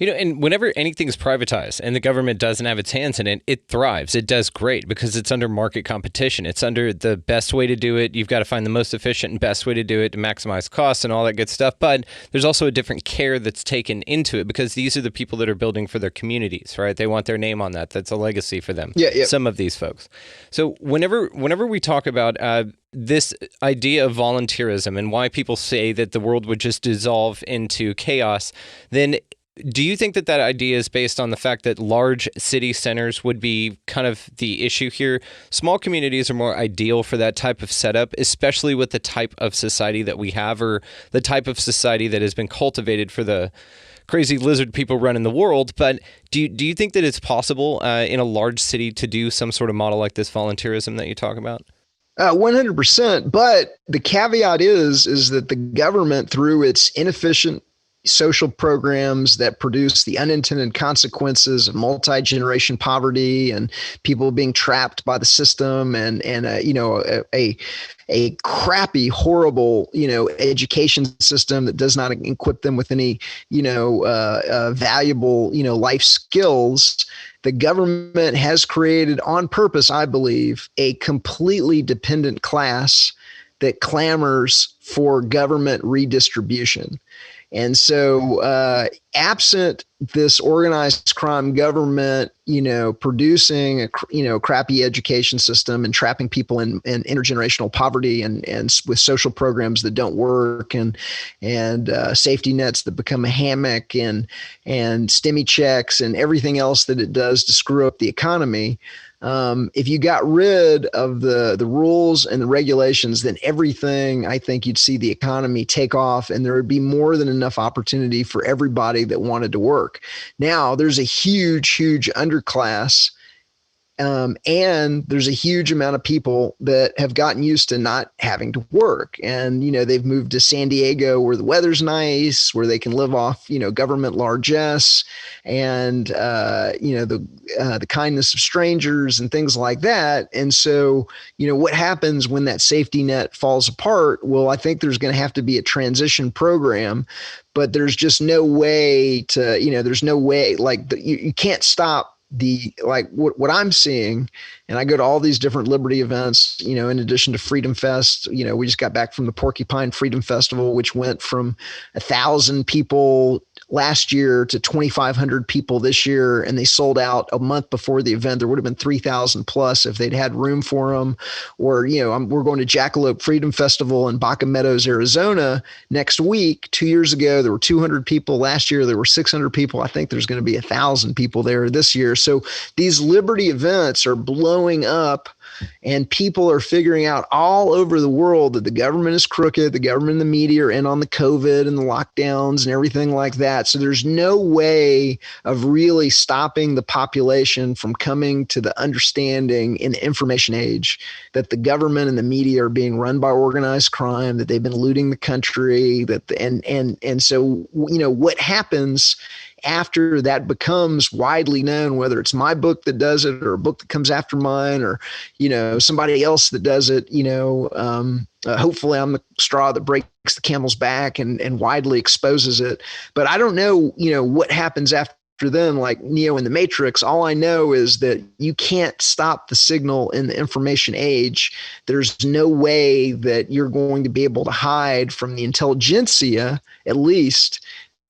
And whenever anything's privatized and the government doesn't have its hands in it, it thrives. It does great because it's under market competition. It's under the best way to do it. You've got to find the most efficient and best way to do it to maximize costs and all that good stuff. But there's also a different care that's taken into it because these are the people that are building for their communities, right? They want their name on that. That's a legacy for them. Yeah. Some of these folks. So whenever we talk about this idea of volunteerism and why people say that the world would just dissolve into chaos, then do you think that idea is based on the fact that large city centers would be kind of the issue here? Small communities are more ideal for that type of setup, especially with the type of society that we have or the type of society that has been cultivated for the crazy lizard people running the world. But do you think that it's possible in a large city to do some sort of model like this volunteerism that you talk about? 100%. But the caveat is that the government, through its inefficient social programs that produce the unintended consequences of multi-generation poverty and people being trapped by the system and a crappy, horrible, education system that does not equip them with any, valuable, life skills. The government has created on purpose, I believe, a completely dependent class that clamors for government redistribution. And so absent this organized crime government, producing a crappy education system and trapping people in intergenerational poverty and with social programs that don't work and safety nets that become a hammock and stimmy checks and everything else that it does to screw up the economy. If you got rid of the rules and the regulations, then everything, I think you'd see the economy take off and there would be more than enough opportunity for everybody that wanted to work. Now, there's a huge underclass. And there's a huge amount of people that have gotten used to not having to work. And, they've moved to San Diego where the weather's nice, where they can live off, government largesse and, the kindness of strangers and things like that. And so, what happens when that safety net falls apart? Well, I think there's going to have to be a transition program, but there's just no way to, there's no way you can't stop what I'm seeing, and I go to all these different liberty events, in addition to Freedom Fest. We just got back from the Porcupine Freedom Festival, which went from 1,000 people last year to 2,500 people this year, and they sold out a month before the event. There would have been 3,000 plus if they'd had room for them. Or, we're going to Jackalope Freedom Festival in Baca Meadows, Arizona next week. 2 years ago, there were 200 people. Last year, there were 600 people. I think there's going to be 1,000 people there this year. So these liberty events are blowing up, and people are figuring out all over the world that the government is crooked. The government and the media are in on the COVID and the lockdowns and everything like that. So there's no way of really stopping the population from coming to the understanding in the information age that the government and the media are being run by organized crime, that they've been looting the country, and so what happens after that becomes widely known, whether it's my book that does it or a book that comes after mine, or somebody else that does it, hopefully I'm the straw that breaks the camel's back and widely exposes it. But I don't know, what happens after then, like Neo in the Matrix. All I know is that you can't stop the signal in the information age. There's no way that you're going to be able to hide from the intelligentsia, at least,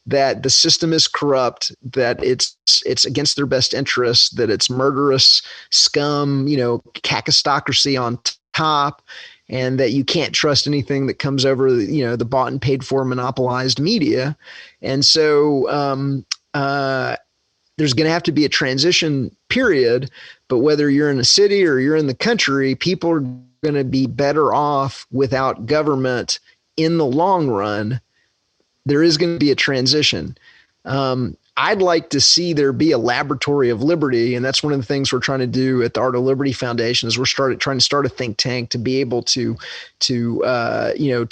that the system is corrupt, that it's against their best interests, that it's murderous scum, kakistocracy on top, and that you can't trust anything that comes over, the bought and paid for monopolized media. And so there's going to have to be a transition period, but whether you're in a city or you're in the country, people are going to be better off without government in the long run. There is going to be a transition. I'd like to see there be a laboratory of liberty, and that's one of the things we're trying to do at the Art of Liberty Foundation. Is we're trying to start a think tank to be able to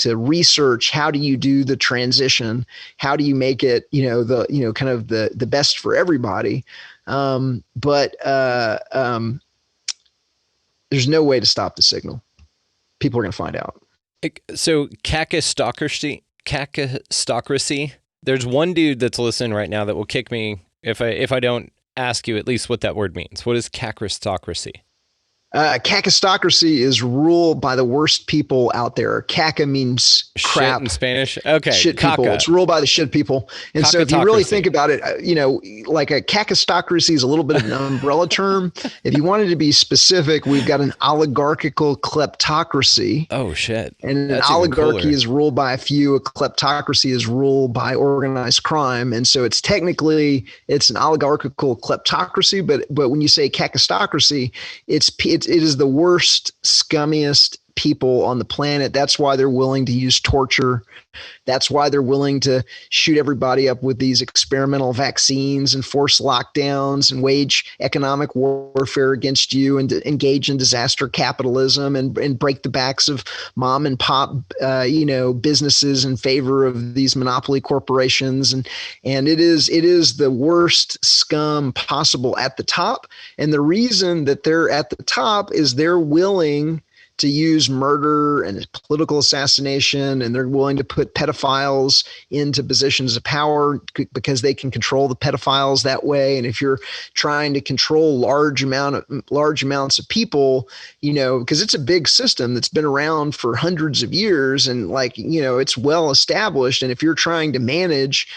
research how do you do the transition, how do you make it the best for everybody. But there's no way to stop the signal. People are going to find out. So kakistocracy. There's one dude that's listening right now that will kick me if I don't ask you at least what that word means. What is kakistocracy? Kakistocracy is ruled by the worst people out there. Kaka means crap shit in Spanish. Okay, shit people. It's ruled by the shit people. And so if you really think about it, like a kakistocracy is a little bit of an umbrella term. If you wanted to be specific, we've got an oligarchical kleptocracy. Oh shit! And an oligarchy is ruled by a few. A kleptocracy is ruled by organized crime. And so it's an oligarchical kleptocracy. But when you say kakistocracy, it is the worst, scummiest people on the planet. That's why they're willing to use torture. That's why they're willing to shoot everybody up with these experimental vaccines and force lockdowns and wage economic warfare against you and to engage in disaster capitalism and break the backs of mom and pop, businesses in favor of these monopoly corporations. And it is the worst scum possible at the top. And the reason that they're at the top is they're willing to use murder and political assassination, and they're willing to put pedophiles into positions of power because they can control the pedophiles that way. And if you're trying to control large amounts of people, because it's a big system that's been around for hundreds of years, and it's well established. And if you're trying to manage,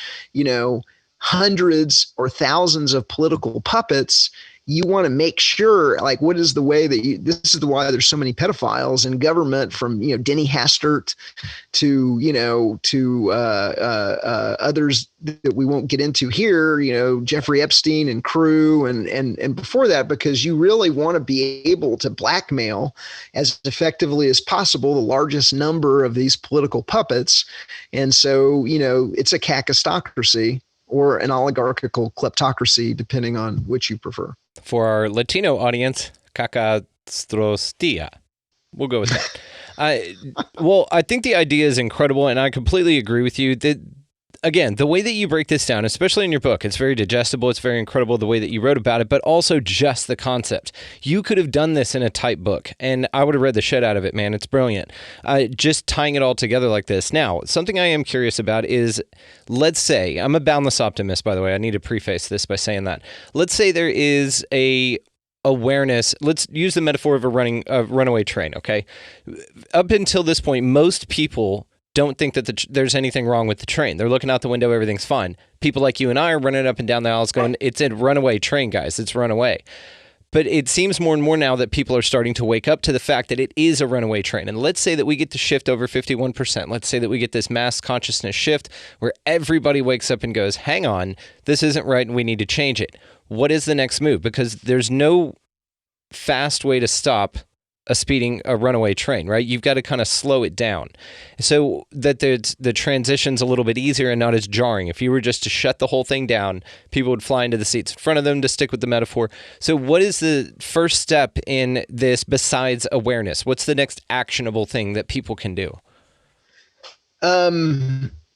hundreds or thousands of political puppets, you want to make sure, what is the way that this is why there's so many pedophiles in government, from, Denny Hastert to others that we won't get into here, Jeffrey Epstein and crew and before that, because you really want to be able to blackmail as effectively as possible the largest number of these political puppets. And so, it's a kakistocracy or an oligarchical kleptocracy, depending on which you prefer. For our Latino audience, cacastrostia. We'll go with that. I think the idea is incredible, and I completely agree with you. again, the way that you break this down, especially in your book, it's very digestible. It's very incredible the way that you wrote about it, but also just the concept. You could have done this in a type book, and I would have read the shit out of it, man. It's brilliant. Just tying it all together like this. Now, something I am curious about is, let's say, I'm a boundless optimist, by the way. I need to preface this by saying that. Let's say there is a awareness. Let's use the metaphor of a runaway train, okay? Up until this point, most people don't think that there's anything wrong with the train. They're looking out the window, everything's fine. People like you and I are running up and down the aisles going, it's a runaway train, guys. It's runaway. But it seems more and more now that people are starting to wake up to the fact that it is a runaway train. And let's say that we get to shift over 51%. Let's say that we get this mass consciousness shift where everybody wakes up and goes, hang on, this isn't right and we need to change it. What is the next move? Because there's no fast way to stop a runaway train, right? You've got to kind of slow it down so that the transition's a little bit easier and not as jarring. If you were just to shut the whole thing down, people would fly into the seats in front of them, to stick with the metaphor. So what is the first step in this besides awareness? What's the next actionable thing that people can do?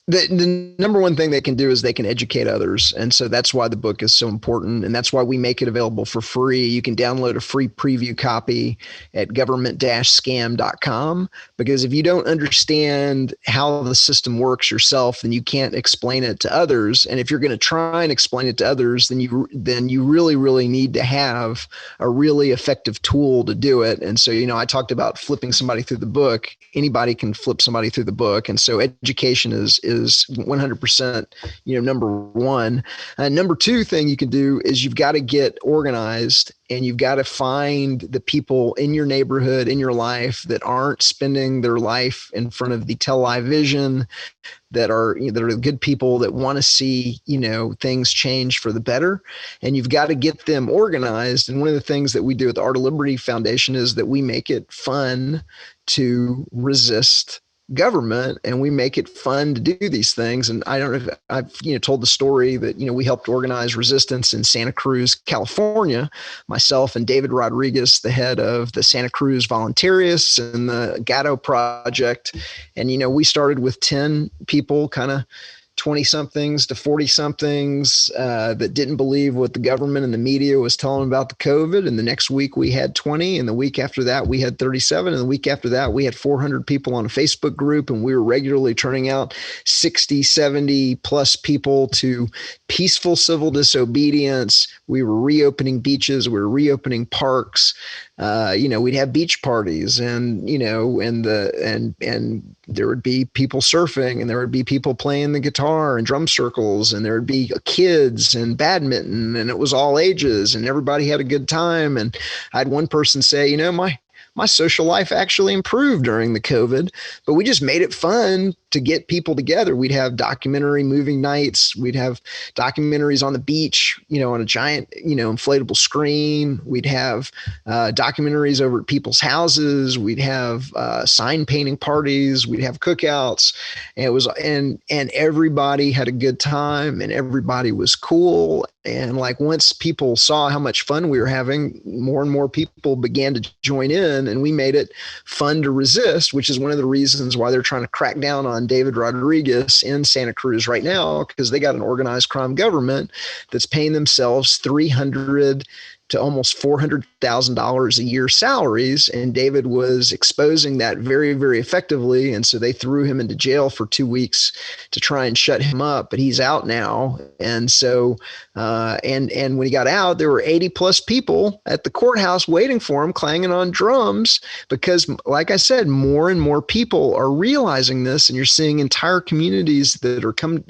The number one thing they can do is they can educate others. And so that's why the book is so important. And that's why we make it available for free. You can download a free preview copy at government-scam.com, because if you don't understand how the system works yourself, then you can't explain it to others. And if you're going to try and explain it to others, then you really, really need to have a really effective tool to do it. And so, I talked about flipping somebody through the book. Anybody can flip somebody through the book. And so education is 100%, number one. Number two thing you can do is you've got to get organized, and you've got to find the people in your neighborhood, in your life, that aren't spending their life in front of the television, that are good people that want to see, things change for the better. And you've got to get them organized. And one of the things that we do at the Art of Liberty Foundation is that we make it fun to resist government, and we make it fun to do these things. And I don't know if I've told the story that we helped organize resistance in Santa Cruz, California, myself and David Rodriguez, the head of the Santa Cruz Voluntarists and the Gatto Project. And we started with 10 people, kind of 20-somethings to 40-somethings that didn't believe what the government and the media was telling about the COVID. And the next week we had 20. And the week after that, we had 37. And the week after that, we had 400 people on a Facebook group. And we were regularly turning out 60, 70 plus people to peaceful civil disobedience. We were reopening beaches. We were reopening parks. We'd have beach parties, and there would be people surfing, and there would be people playing the guitar and drum circles, and there would be kids and badminton, and it was all ages, and everybody had a good time. And I had one person say, my social life actually improved during the COVID, but we just made it fun to get people together. We'd have documentary movie nights. We'd have documentaries on the beach, on a giant, inflatable screen. We'd have documentaries over at people's houses. We'd have sign painting parties. We'd have cookouts. And it was, and everybody had a good time, and everybody was cool. And once people saw how much fun we were having, more and more people began to join in, and we made it fun to resist, which is one of the reasons why they're trying to crack down on David Rodriguez in Santa Cruz right now, because they got an organized crime government that's paying themselves $300,000 to almost $400,000 a year salaries. And David was exposing that very, very effectively. And so they threw him into jail for 2 weeks to try and shut him up, but he's out now. And so, and when he got out, there were 80 plus people at the courthouse waiting for him, clanging on drums, because like I said, more and more people are realizing this, and you're seeing entire communities that are come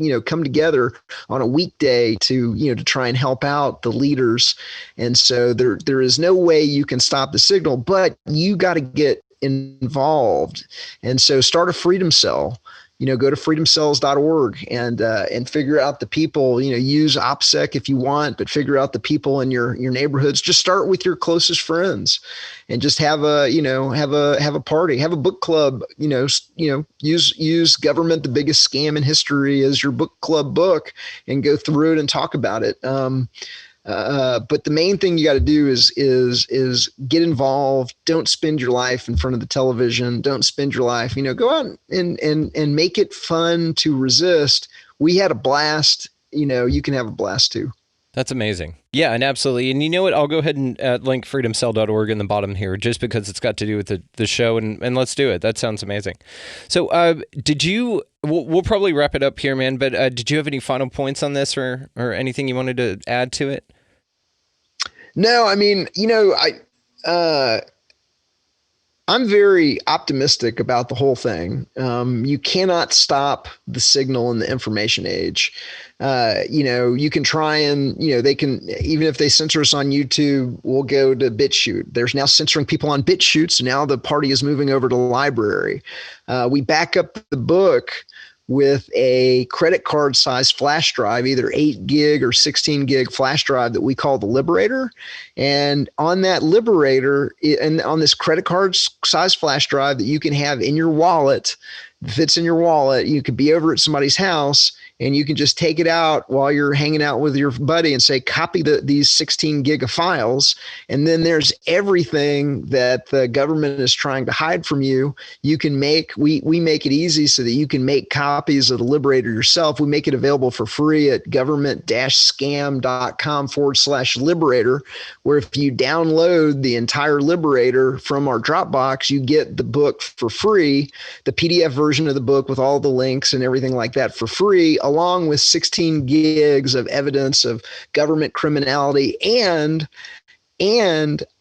together on a weekday to try and help out the leaders. And so there is no way you can stop the signal, but you got to get involved. And so start a freedom cell. Go to freedomcells.org and figure out the people. Use OPSEC if you want, but figure out the people in your neighborhoods. Just start with your closest friends, and just have a party, have a book club. Use Government, the Biggest Scam in History as your book club book, and go through it and talk about it. But the main thing you got to do is get involved. Don't spend your life in front of the television. Don't spend your life, go out and make it fun to resist we had a blast. You can have a blast too. That's amazing. Yeah, and absolutely. And you know what? I'll go ahead and link freedomcell.org in the bottom here, just because it's got to do with the show, and let's do it. That sounds amazing. So we'll probably wrap it up here, man, but did you have any final points on this or anything you wanted to add to it? No, I mean, I'm very optimistic about the whole thing. You cannot stop the signal in the information age. You can try and, they can, even if they censor us on YouTube, we'll go to BitChute. There's now censoring people on BitChute. So now the party is moving over to library. We back up the book with a credit card size flash drive, either 8 gig or 16 gig flash drive that we call the Liberator. And on that Liberator, and on this credit card size flash drive that you can have in your wallet, fits in your wallet, you could be over at somebody's house and you can just take it out while you're hanging out with your buddy and say, copy these 16 gig of files. And then there's everything that the government is trying to hide from you. You can we make it easy so that you can make copies of the Liberator yourself. We make it available for free at government-scam.com/Liberator, where if you download the entire Liberator from our Dropbox, you get the book for free, the PDF version of the book with all the links and everything like that for free, along with 16 gigs of evidence of government criminality and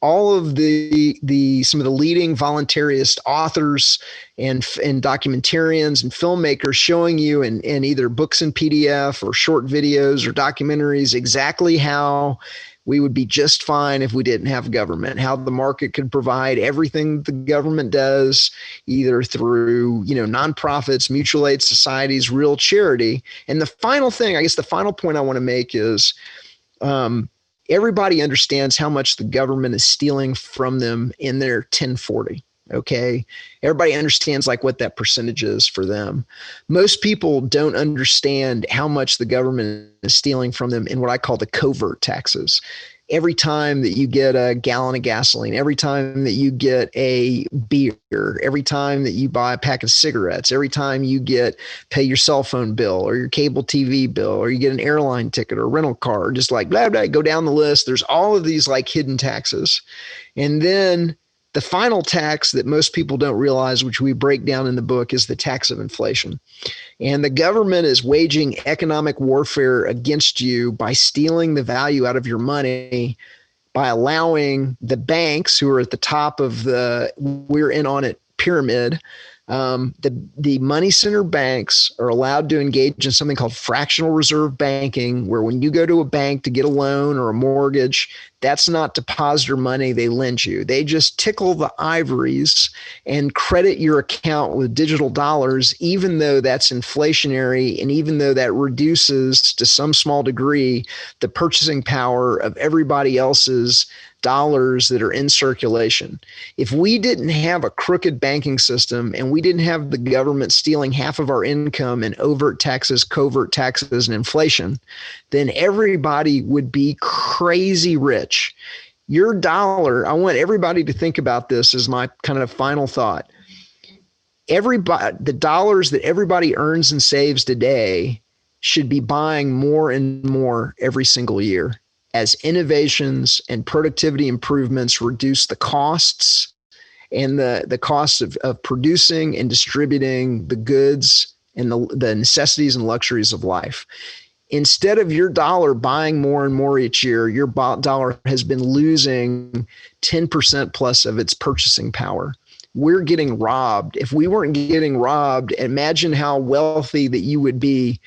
all of the some of the leading voluntarist authors and documentarians and filmmakers showing you in either books in PDF or short videos or documentaries exactly how we would be just fine if we didn't have government, how the market could provide everything the government does, either through, nonprofits, mutual aid societies, real charity. And the final thing, I guess the final point I want to make is everybody understands how much the government is stealing from them in their 1040. Okay. Everybody understands what that percentage is for them. Most people don't understand how much the government is stealing from them in what I call the covert taxes. Every time that you get a gallon of gasoline, every time that you get a beer, every time that you buy a pack of cigarettes, every time you pay your cell phone bill or your cable TV bill, or you get an airline ticket or a rental car, just blah, blah, go down the list. There's all of these hidden taxes. And then the final tax that most people don't realize, which we break down in the book, is the tax of inflation. And the government is waging economic warfare against you by stealing the value out of your money, by allowing the banks, who are at the top of the we're in on it pyramid, the money center banks are allowed to engage in something called fractional reserve banking, where when you go to a bank to get a loan or a mortgage, that's not depositor money they lend you. They just tickle the ivories and credit your account with digital dollars, even though that's inflationary and even though that reduces to some small degree the purchasing power of everybody else's dollars that are in circulation. If we didn't have a crooked banking system and we didn't have the government stealing half of our income in overt taxes, covert taxes, and inflation, then everybody would be crazy rich. Your dollar, I want everybody to think about this as my kind of final thought. The dollars that everybody earns and saves today should be buying more and more every single year, as innovations and productivity improvements reduce the costs and the costs of producing and distributing the goods and the necessities and luxuries of life. Instead of your dollar buying more and more each year, your dollar has been losing 10% plus of its purchasing power. We're getting robbed. If we weren't getting robbed, imagine how wealthy that you would be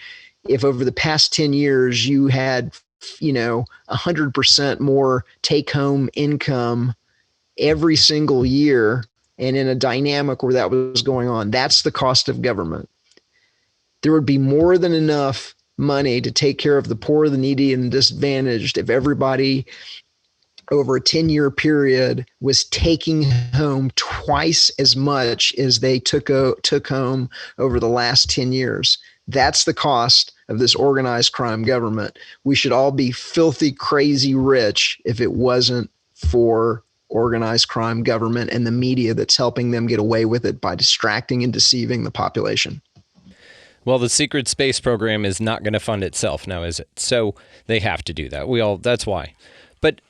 if over the past 10 years you had 100% more take-home income every single year, and in a dynamic where that was going on. That's the cost of government. There would be more than enough money to take care of the poor, the needy, and the disadvantaged if everybody over a 10-year period was taking home twice as much as they took home over the last 10 years. That's the cost of this organized crime government. We should all be filthy, crazy rich if it wasn't for organized crime government and the media that's helping them get away with it by distracting and deceiving the population. Well, the secret space program is not going to fund itself now, is it? So they have to do that. That's why. But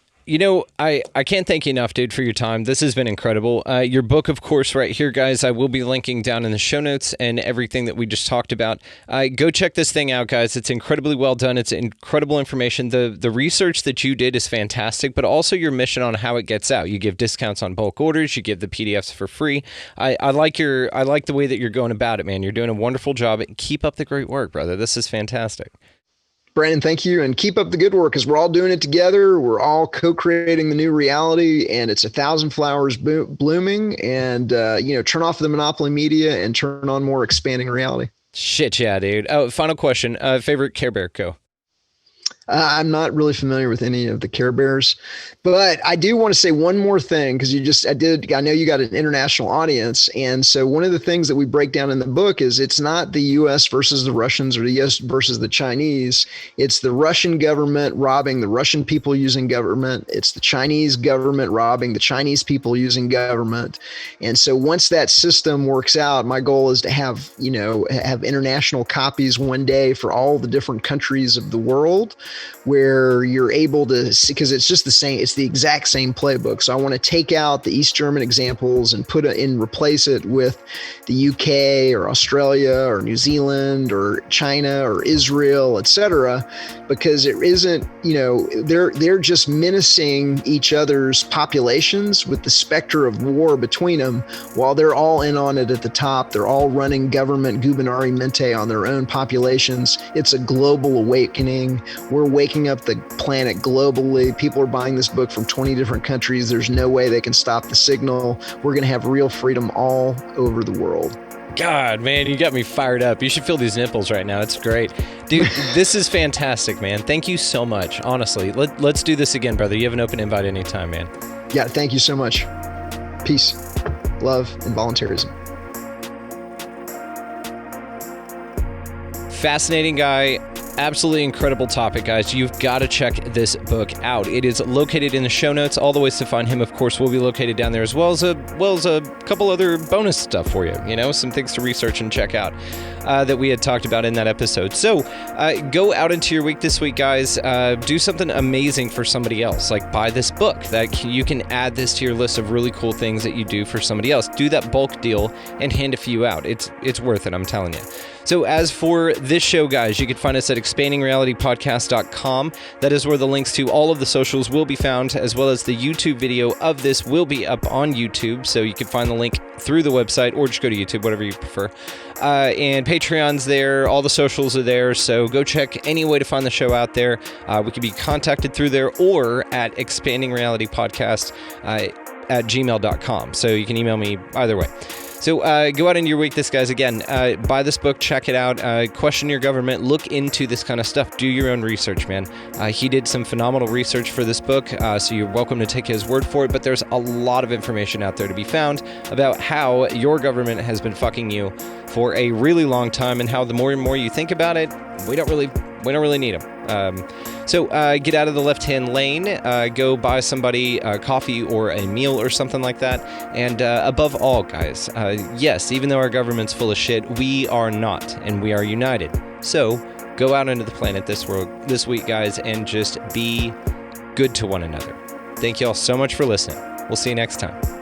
I can't thank you enough, dude, for your time. This has been incredible. Your book, of course, right here, guys, I will be linking down in the show notes and everything that we just talked about. Go check this thing out, guys. It's incredibly well done. It's incredible information. The research that you did is fantastic, but also your mission on how it gets out. You give discounts on bulk orders. You give the PDFs for free. I like the way that you're going about it, man. You're doing a wonderful job. Keep up the great work, brother. This is fantastic. Brandon, thank you. And keep up the good work, because we're all doing it together. We're all co-creating the new reality, and it's 1,000 flowers blooming. And, turn off the monopoly media and turn on more expanding reality. Shit, yeah, dude. Oh, final question. Favorite Care Bear? Go. I'm not really familiar with any of the Care Bears, but I do want to say one more thing, because I know you got an international audience. And so one of the things that we break down in the book is it's not the US versus the Russians or the US versus the Chinese. It's the Russian government robbing the Russian people using government. It's the Chinese government robbing the Chinese people using government. And so once that system works out, my goal is to have international copies one day for all the different countries of the world, where you're able to see, because it's just the same, it's the exact same playbook. So I want to take out the East German examples and replace it with the UK or Australia or New Zealand or China or Israel, etc., because it isn't, they're just menacing each other's populations with the specter of war between them, while they're all in on it at the top. They're all running government gubernari mente on their own populations. It's a global awakening. We're waking up the planet globally. People are buying this book from 20 different countries. There's no way they can stop the signal. We're going to have real freedom all over the world. God, man, you got me fired up. You should feel these nipples right now. It's great. Dude, this is fantastic, man. Thank you so much. Honestly, let's do this again, brother. You have an open invite anytime, man. Yeah, thank you so much. Peace, love, and voluntarism. Fascinating guy. Absolutely incredible topic, guys. You've got to check this book out. It is located in the show notes. All the ways to find him, of course, will be located down there, as well as a couple other bonus stuff for you. Some things to research and check out that we had talked about in that episode. So go out into your week this week, guys. Do something amazing for somebody else. Like buy this book. You can add this to your list of really cool things that you do for somebody else. Do that bulk deal and hand a few out. It's worth it, I'm telling you. So as for this show, guys, you can find us at expandingrealitypodcast.com. That is where the links to all of the socials will be found, as well as the YouTube video of this will be up on YouTube. So you can find the link through the website, or just go to YouTube, whatever you prefer. And Patreon's there. All the socials are there. So go check any way to find the show out there. We can be contacted through there or at expandingrealitypodcast at gmail.com. So you can email me either way. So go out into your week this, guys. Again, buy this book, check it out, question your government, look into this kind of stuff, do your own research, man. He did some phenomenal research for this book, so you're welcome to take his word for it, but there's a lot of information out there to be found about how your government has been fucking you for a really long time, and how the more and more you think about it, we don't really need them. So get out of the left-hand lane, go buy somebody coffee or a meal or something like that. And above all, guys, yes, even though our government's full of shit, we are not, and we are united. So go out into the planet this week, guys, and just be good to one another. Thank you all so much for listening. We'll see you next time.